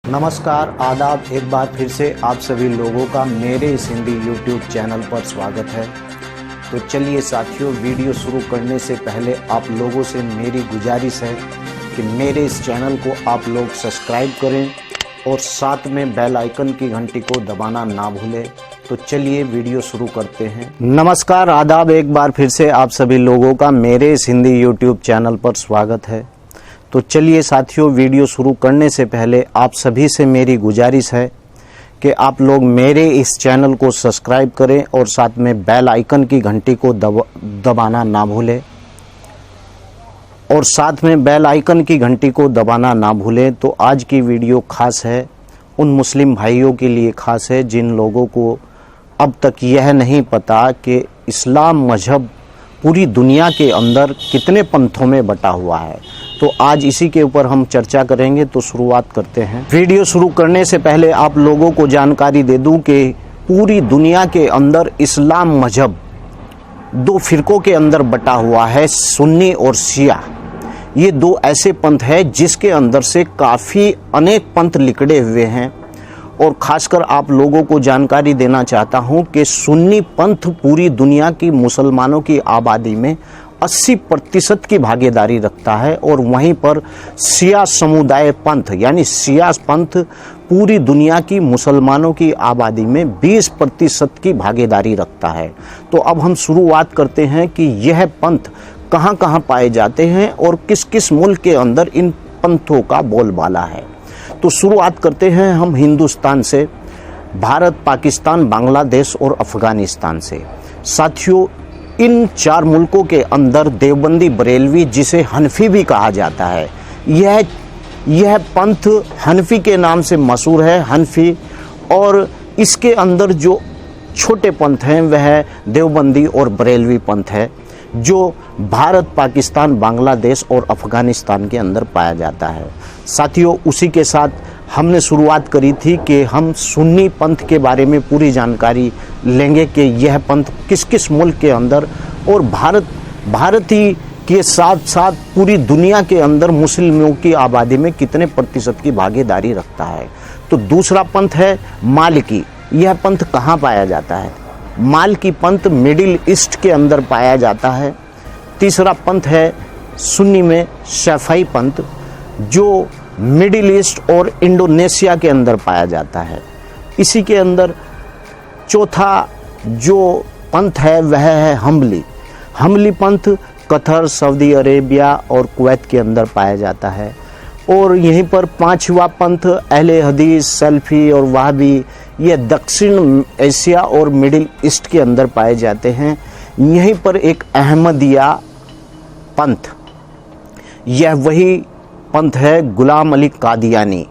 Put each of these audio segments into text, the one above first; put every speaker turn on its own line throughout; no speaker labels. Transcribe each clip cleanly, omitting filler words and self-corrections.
नमस्कार, आदाब। एक बार फिर से आप सभी लोगों का मेरे इस हिंदी यूट्यूब चैनल पर स्वागत है। तो चलिए साथियों, वीडियो शुरू करने से पहले आप लोगों से मेरी गुजारिश है कि मेरे इस चैनल को आप लोग सब्सक्राइब करें और साथ में बेल आइकन की घंटी को दबाना ना भूलें। तो चलिए वीडियो शुरू करते हैं। नमस्कार, आदाब। एक बार फिर से आप सभी लोगों का मेरे इस हिंदी यूट्यूब चैनल पर स्वागत है। तो चलिए साथियों, वीडियो शुरू करने से पहले आप सभी से मेरी गुजारिश है कि आप लोग मेरे इस चैनल को सब्सक्राइब करें और साथ में बेल आइकन की घंटी को दबाना ना भूलें और साथ में बेल आइकन की घंटी को दबाना ना भूलें। तो आज की वीडियो खास है, उन मुस्लिम भाइयों के लिए खास है जिन लोगों को अब तक यह नहीं पता कि इस्लाम मजहब पूरी दुनिया के अंदर कितने पंथों में बटा हुआ है। तो आज इसी के ऊपर हम चर्चा करेंगे। तो शुरुआत करते हैं। वीडियो शुरू करने से पहले आप लोगों को जानकारी दे दूं कि पूरी दुनिया के अंदर इस्लाम मजहब दो फिरकों के अंदर बटा हुआ है, सुन्नी और शिया। ये दो ऐसे पंथ है जिसके अंदर से काफ़ी अनेक पंथ लिकड़े हुए हैं। और ख़ासकर आप लोगों को जानकारी देना चाहता हूं कि सुन्नी पंथ पूरी दुनिया की मुसलमानों की आबादी में 80% की भागीदारी रखता है और वहीं पर शिया समुदाय पंथ यानी शिया पंथ पूरी दुनिया की मुसलमानों की आबादी में 20% की भागीदारी रखता है। तो अब हम शुरुआत करते हैं कि यह पंथ कहां कहां पाए जाते हैं और किस किस मुल्क के अंदर इन पंथों का बोलबाला है। तो शुरुआत करते हैं हम हिंदुस्तान से, भारत, पाकिस्तान, बांग्लादेश और अफ़गानिस्तान से। साथियों, इन चार मुल्कों के अंदर देवबंदी बरेलवी, जिसे हनफी भी कहा जाता है, यह पंथ हनफी के नाम से मशहूर है, हनफी। और इसके अंदर जो छोटे पंथ हैं वह देवबंदी और बरेलवी पंथ है, जो भारत, पाकिस्तान, बांग्लादेश और अफ़गानिस्तान के अंदर पाया जाता है। साथियों, उसी के साथ हमने शुरुआत करी थी कि हम सुन्नी पंथ के बारे में पूरी जानकारी लेंगे कि यह पंथ किस किस मुल्क के अंदर और भारत ही के साथ साथ पूरी दुनिया के अंदर मुस्लिमों की आबादी में कितने प्रतिशत की भागीदारी रखता है। तो दूसरा पंथ है मालिकी। यह पंथ कहाँ पाया जाता है? मालिकी पंथ मिडिल ईस्ट के अंदर पाया जाता है। तीसरा पंथ है सुन्नी में शफई पंथ, जो मिडिल ईस्ट और इंडोनेशिया के अंदर पाया जाता है। इसी के अंदर चौथा जो पंथ है वह है हम्बली पंथ कतर, सऊदी अरेबिया और कुवैत के अंदर पाया जाता है। और यहीं पर पांचवा पंथ अहले हदीस, सल्फी और वहाबी, ये दक्षिण एशिया और मिडिल ईस्ट के अंदर पाए जाते हैं। यहीं पर एक अहमदिया पंथ, यह वही पंथ है गुलाम अली कादियानी,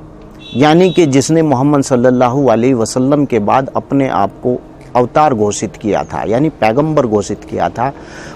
यानी कि जिसने मोहम्मद सल्लल्लाहु अलैहि वसल्लम के बाद अपने आप को अवतार घोषित किया था, यानी पैगंबर घोषित किया था,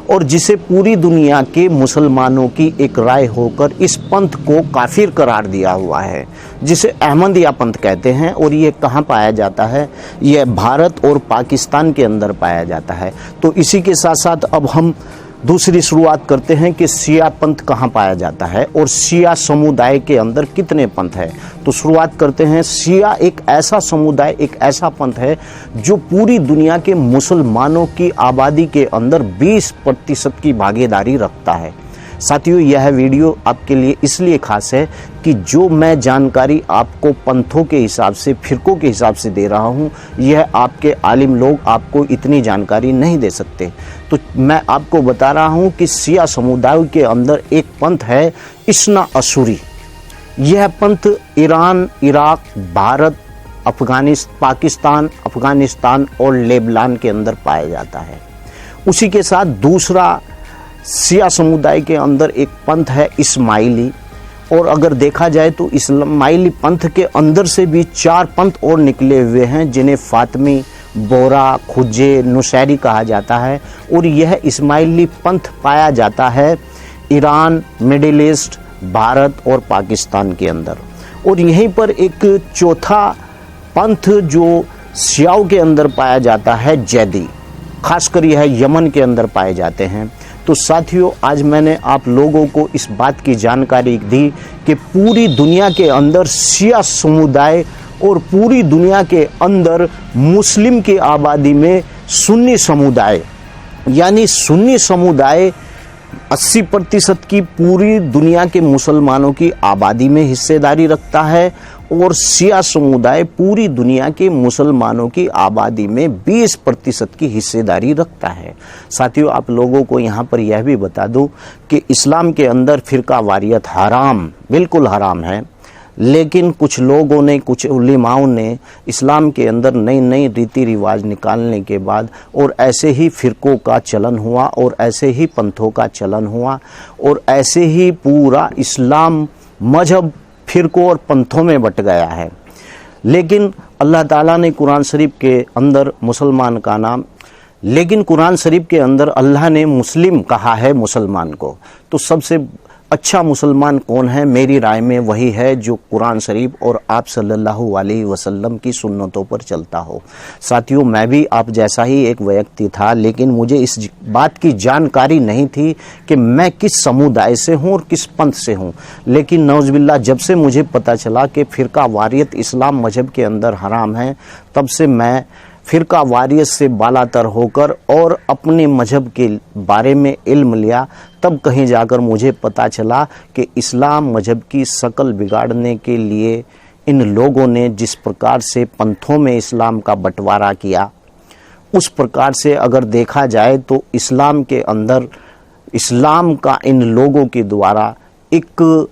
और जिसे पूरी दुनिया के मुसलमानों की एक राय होकर इस पंथ को काफिर करार दिया हुआ है, जिसे अहमदिया पंथ कहते हैं। और ये कहाँ पाया जाता है? यह भारत और पाकिस्तान के अंदर पाया जाता है। तो इसी के साथ साथ अब हम दूसरी शुरुआत करते हैं कि शिया पंथ कहाँ पाया जाता है और शिया समुदाय के अंदर कितने पंथ है। तो शुरुआत करते हैं। शिया एक ऐसा समुदाय, एक ऐसा पंथ है जो पूरी दुनिया के मुसलमानों की आबादी के अंदर 20% की भागीदारी रखता है। साथियों, यह वीडियो आपके लिए इसलिए खास है कि जो मैं जानकारी आपको पंथों के हिसाब से, फिरकों के हिसाब से दे रहा हूँ, यह आपके आलिम लोग आपको इतनी जानकारी नहीं दे सकते। तो मैं आपको बता रहा हूँ कि शिया समुदाय के अंदर एक पंथ है इस्ना अशूरी। यह पंथ ईरान, इराक, भारत, पाकिस्तान, अफगानिस्तान और लेबनान के अंदर पाया जाता है। उसी के साथ दूसरा शिया समुदाय के अंदर एक पंथ है इस्माइली। और अगर देखा जाए तो इस्माइली पंथ के अंदर से भी 4 पंथ और निकले हुए हैं, जिन्हें फातमी, बोरा, खुजे, नुसैरी कहा जाता है। और यह इस्माइली पंथ पाया जाता है ईरान, मिडिल ईस्ट, भारत और पाकिस्तान के अंदर। और यहीं पर एक चौथा पंथ जो शियाओं के अंदर पाया जाता है, जैदी। खासकर यह यमन के अंदर पाए जाते हैं। तो साथियों, आज मैंने आप लोगों को इस बात की जानकारी दी कि पूरी दुनिया के अंदर शिया समुदाय और पूरी दुनिया के अंदर मुस्लिम की आबादी में सुन्नी समुदाय, यानी सुन्नी समुदाय 80% की पूरी दुनिया के मुसलमानों की आबादी में हिस्सेदारी रखता है और शिया समुदाय पूरी दुनिया के मुसलमानों की आबादी में 20% की हिस्सेदारी रखता है। साथियों, आप लोगों को यहाँ पर यह भी बता दूं कि इस्लाम के अंदर फ़िरका वारियत हराम, बिल्कुल हराम है, लेकिन कुछ लोगों ने, कुछ उलेमाओं ने इस्लाम के अंदर नई नई रीति रिवाज निकालने के बाद और ऐसे ही फ़िरकों का चलन हुआ और ऐसे ही पंथों का चलन हुआ और ऐसे ही पूरा इस्लाम मजहब फ़िरकों और पंथों में बट गया है। लेकिन अल्लाह ताला ने कुरान शरीफ के अंदर मुसलमान का नाम, लेकिन कुरान शरीफ के अंदर अल्लाह ने मुस्लिम कहा है मुसलमान को। तो सबसे अच्छा मुसलमान कौन है? मेरी राय में वही है जो कुरान शरीफ और आप सल्लल्लाहु अलैहि वसल्लम की सुन्नतों पर चलता हो। साथियों, मैं भी आप जैसा ही एक व्यक्ति था, लेकिन मुझे इस बात की जानकारी नहीं थी कि मैं किस समुदाय से हूँ और किस पंथ से हूँ। लेकिन नौज़बिल्लाह, जब से मुझे पता चला कि फ़िरका वारियत इस्लाम मजहब के अंदर हराम है, तब से मैं फ़िरका वारियत से बालातर होकर और अपने मजहब के बारे में इल्म लिया। तब कहीं जाकर मुझे पता चला कि इस्लाम मजहब की शकल बिगाड़ने के लिए इन लोगों ने जिस प्रकार से पंथों में इस्लाम का बंटवारा किया, उस प्रकार से अगर देखा जाए तो इस्लाम के अंदर इस्लाम का इन लोगों के द्वारा एक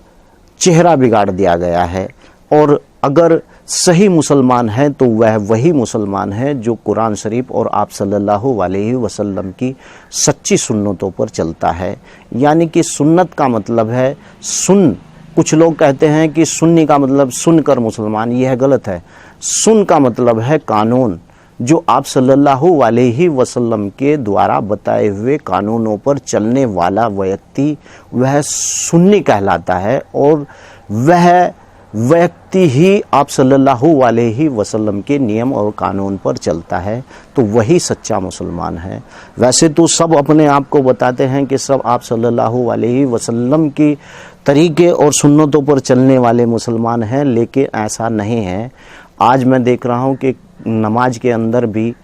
चेहरा बिगाड़ दिया गया है। और अगर सही मुसलमान है तो वह वही मुसलमान है जो कुरान शरीफ और आप सल्लल्लाहु अलैहि वसल्लम की सच्ची सुन्नतों पर चलता है। यानी कि सुन्नत का मतलब है सुन। कुछ लोग कहते हैं कि सुन्नी का मतलब सुनकर मुसलमान, यह गलत है। सुन का मतलब है कानून। जो आप सल्लल्लाहु अलैहि वसल्लम के द्वारा बताए हुए कानूनों पर चलने वाला व्यक्ति वह सुन्नी कहलाता है और वह व्यक्ति ही आप सल्लल्लाहु अलैहि वसल्लम के नियम और कानून पर चलता है, तो वही सच्चा मुसलमान है। वैसे तो सब अपने आप को बताते हैं कि सब आप सल्लल्लाहु अलैहि वसल्लम की तरीके और सुन्नतों पर चलने वाले मुसलमान हैं, लेकिन ऐसा नहीं है। आज मैं देख रहा हूँ कि नमाज के अंदर भी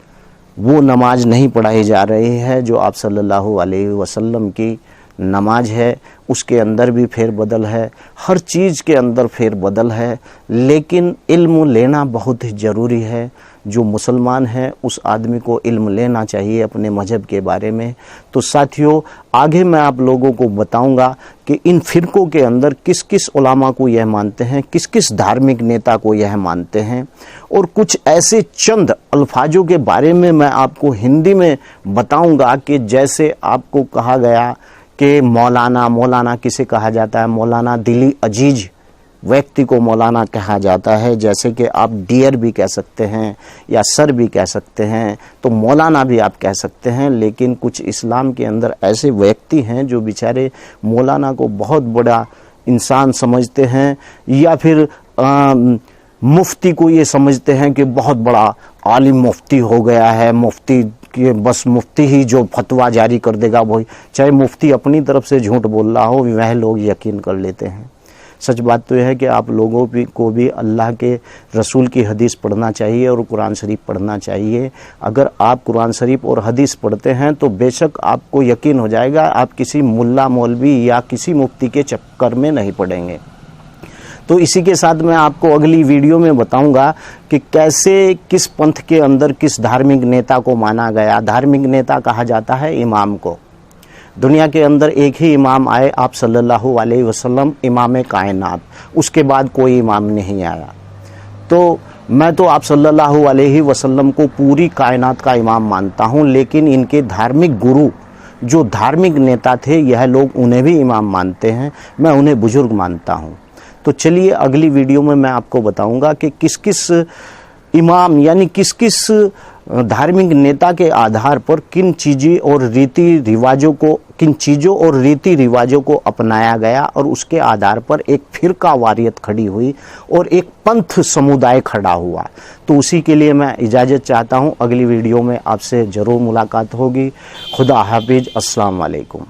वो नमाज नहीं पढ़ाई जा रही है जो आप सल्लल्लाहु अलैहि वसल्लम की नमाज है, उसके अंदर भी फेरबदल है, हर चीज़ के अंदर फेरबदल है। लेकिन इल्म लेना बहुत ही ज़रूरी है। जो मुसलमान है उस आदमी को इल्म लेना चाहिए अपने मजहब के बारे में। तो साथियों, आगे मैं आप लोगों को बताऊंगा कि इन फ़िरकों के अंदर किस किस उलामा को यह मानते हैं, किस किस धार्मिक नेता को यह मानते हैं, और कुछ ऐसे चंद अल्फाजों के बारे में मैं आपको हिंदी में बताऊंगा कि जैसे आपको कहा गया कि मौलाना किसे कहा जाता है? मौलाना दिली अजीज व्यक्ति को मौलाना कहा जाता है। जैसे कि आप डियर भी कह सकते हैं या सर भी कह सकते हैं, तो मौलाना भी आप कह सकते हैं। लेकिन कुछ इस्लाम के अंदर ऐसे व्यक्ति हैं जो बेचारे मौलाना को बहुत बड़ा इंसान समझते हैं, या फिर मुफ्ती को ये समझते हैं कि बहुत बड़ा आलिम मुफ्ती हो गया है, मुफ्ती कि बस मुफ्ती ही जो फतवा जारी कर देगा वही, चाहे मुफ्ती अपनी तरफ से झूठ बोल रहा हो, वह लोग यकीन कर लेते हैं। सच बात तो यह है कि आप लोगों को भी अल्लाह के रसूल की हदीस पढ़ना चाहिए और कुरान शरीफ पढ़ना चाहिए। अगर आप कुरान शरीफ और हदीस पढ़ते हैं तो बेशक आपको यकीन हो जाएगा, आप किसी मुल्ला मौलवी या किसी मुफ्ती के चक्कर में नहीं पड़ेंगे। तो इसी के साथ मैं आपको अगली वीडियो में बताऊंगा कि कैसे किस पंथ के अंदर किस धार्मिक नेता को माना गया। धार्मिक नेता कहा जाता है इमाम को। दुनिया के अंदर एक ही इमाम आए, आप सल्लल्लाहु अलैहि वसल्लम, इमाम कायनात। उसके बाद कोई इमाम नहीं आया। तो मैं तो आप सल्लल्लाहु अलैहि वसल्लम को पूरी कायनात का इमाम मानता हूँ, लेकिन इनके धार्मिक गुरु जो धार्मिक नेता थे, यह लोग उन्हें भी इमाम मानते हैं। मैं उन्हें बुजुर्ग मानता हूँ। तो चलिए अगली वीडियो में मैं आपको बताऊंगा कि किस किस इमाम यानी किस किस धार्मिक नेता के आधार पर किन चीज़ों और रीति रिवाजों को अपनाया गया और उसके आधार पर एक फ़िरका वारियत खड़ी हुई और एक पंथ समुदाय खड़ा हुआ। तो उसी के लिए मैं इजाज़त चाहता हूँ। अगली वीडियो में आपसे ज़रूर मुलाकात होगी। खुदा हाफिज़। अस्सलाम वालेकुम।